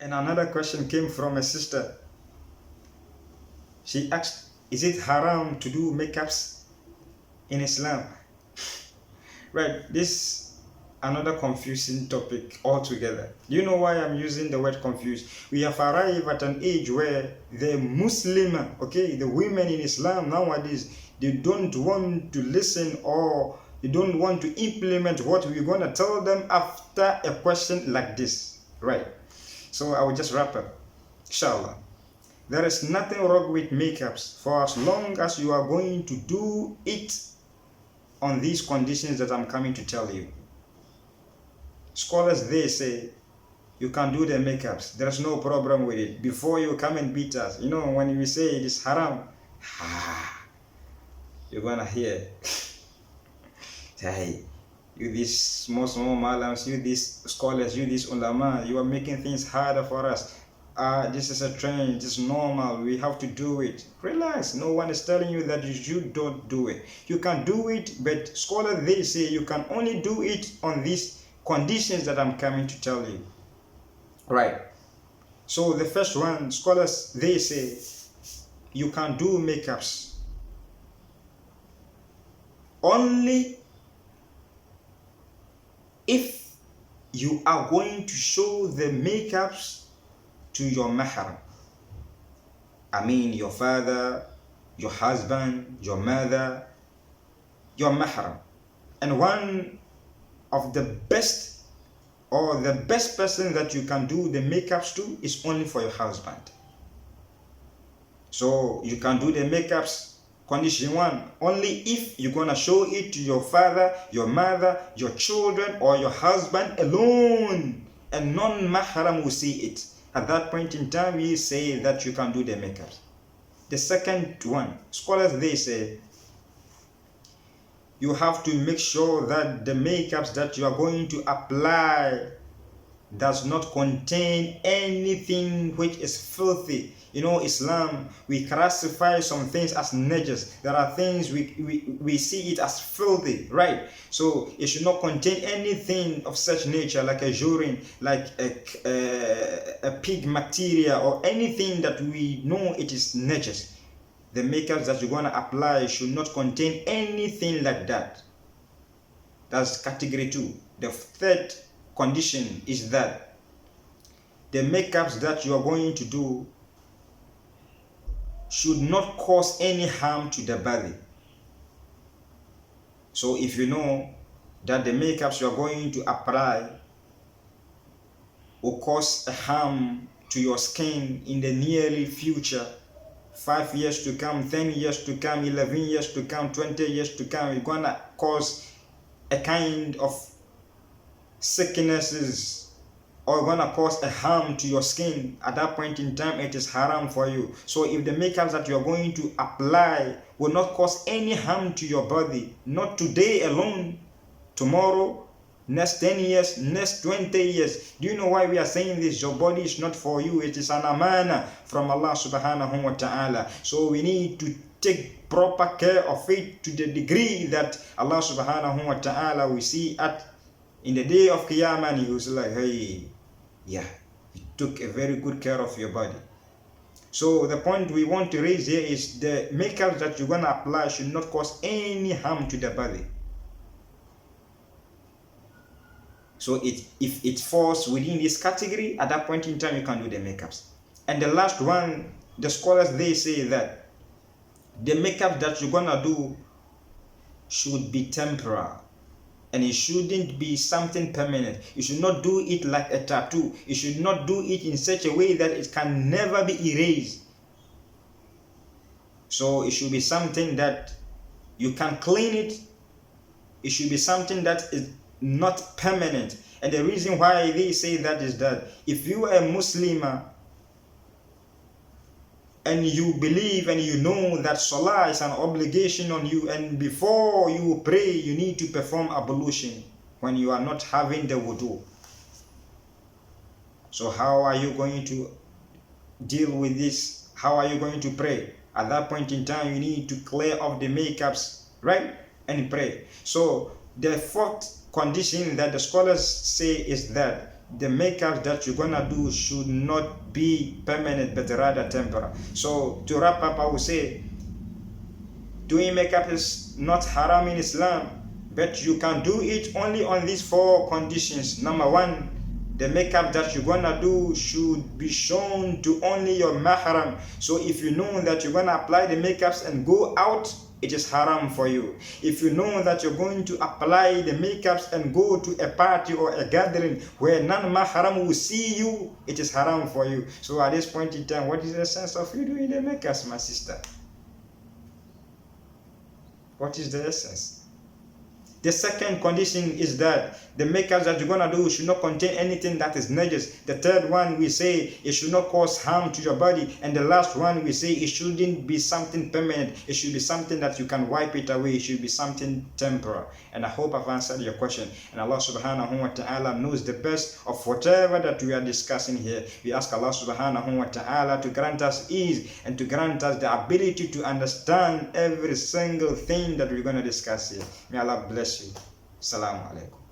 And another question came from a sister. She asked, is it haram to do makeups in Islam? Right, this another confusing topic altogether. Do you know why I'm using the word confused? We have arrived at an age where the Muslim, okay, the women in Islam nowadays, they don't want to listen, or they don't want to implement what we're going to tell them after a question like this, right? So I will just wrap up, inshallah. There is nothing wrong with makeups for as long as you are going to do it on these conditions that I'm coming to tell you. Scholars, they say you can do the makeups. There's no problem with it. Before you come and beat us, you know, when we say it is haram, you're gonna hear, hey, you these small malams, you these scholars, you these ulama, you are making things harder for us. This is a trend, it's normal, we have to do it. Relax, no one is telling you that you don't do it. You can do it, but scholars, they say you can only do it on these conditions that I'm coming to tell you. Right. So the first one, scholars, they say you can do makeups only if you are going to show the makeups to your mahram. I mean your father, your husband, your mother, your mahram. And one of the best, or the best person that you can do the makeups to is only for your husband. So you can do the makeups, condition one, only if you're gonna show it to your father, your mother, your children, or your husband alone, and non-mahram will see it. At that point in time, we say that you can do the makeups. The second one, scholars, they say you have to make sure that the makeups that you are going to apply does not contain anything which is filthy. You know, Islam, we classify some things as najas. There are things we see it as filthy, right? So it should not contain anything of such nature, like a urine, like a pig material, or anything that we know it is najas. The makeups that you're going to apply should not contain anything like that. That's category 2. The third condition is that the makeups that you are going to do should not cause any harm to the body. So if you know that the makeups you are going to apply will cause a harm to your skin in the nearly future, 5 years to come, 10 years to come, 11 years to come, 20 years to come, it's gonna cause a kind of sicknesses, or gonna cause a harm to your skin, at that point in time it is haram for you. So if the makeups that you are going to apply will not cause any harm to your body, not today alone, tomorrow, next 10 years, next 20 years. Do you know why we are saying this? Your body is not for you. It is an amana from Allah subhanahu wa ta'ala. So we need to take proper care of it to the degree that Allah subhanahu wa ta'ala will see at in the day of Qiyamah, and he was like, hey, yeah, you took a very good care of your body. So the point we want to raise here is the makeup that you're going to apply should not cause any harm to the body. So if it falls within this category, at that point in time you can do the makeups. And the last one, the scholars, they say that the makeup that you're gonna do should be temporal, and it shouldn't be something permanent. You should not do it like a tattoo. You should not do it in such a way that it can never be erased. So it should be something that you can clean it. It should be something that is not permanent. And the reason why they say that is that if you are a Muslim and you believe and you know that Salah is an obligation on you, and before you pray you need to perform ablution when you are not having the wudu. So how are you going to deal with this? How are you going to pray? At that point in time you need to clear off the makeups, right, and pray. So the fourth condition that the scholars say is that the makeup that you're gonna do should not be permanent but rather temporary. So to wrap up, I will say doing makeup is not haram in Islam, but you can do it only on these 4 conditions. Number 1, the makeup that you're gonna do should be shown to only your mahram. So if you know that you're gonna apply the makeups and go out, it is haram for you. If you know that you're going to apply the makeups and go to a party or a gathering where non-mahram will see you, it is haram for you. So at this point in time, what is the sense of you doing the makeups, my sister? What is the essence? The second condition is that the makeup that you're gonna do should not contain anything that is najis. The third one, we say it should not cause harm to your body. And the last one, we say it shouldn't be something permanent. It should be something that you can wipe it away. It should be something temporary. And I hope I've answered your question. And Allah subhanahu wa ta'ala knows the best of whatever that we are discussing here. We ask Allah subhanahu wa ta'ala to grant us ease and to grant us the ability to understand every single thing that we're going to discuss here. May Allah bless you. Assalamu alaikum.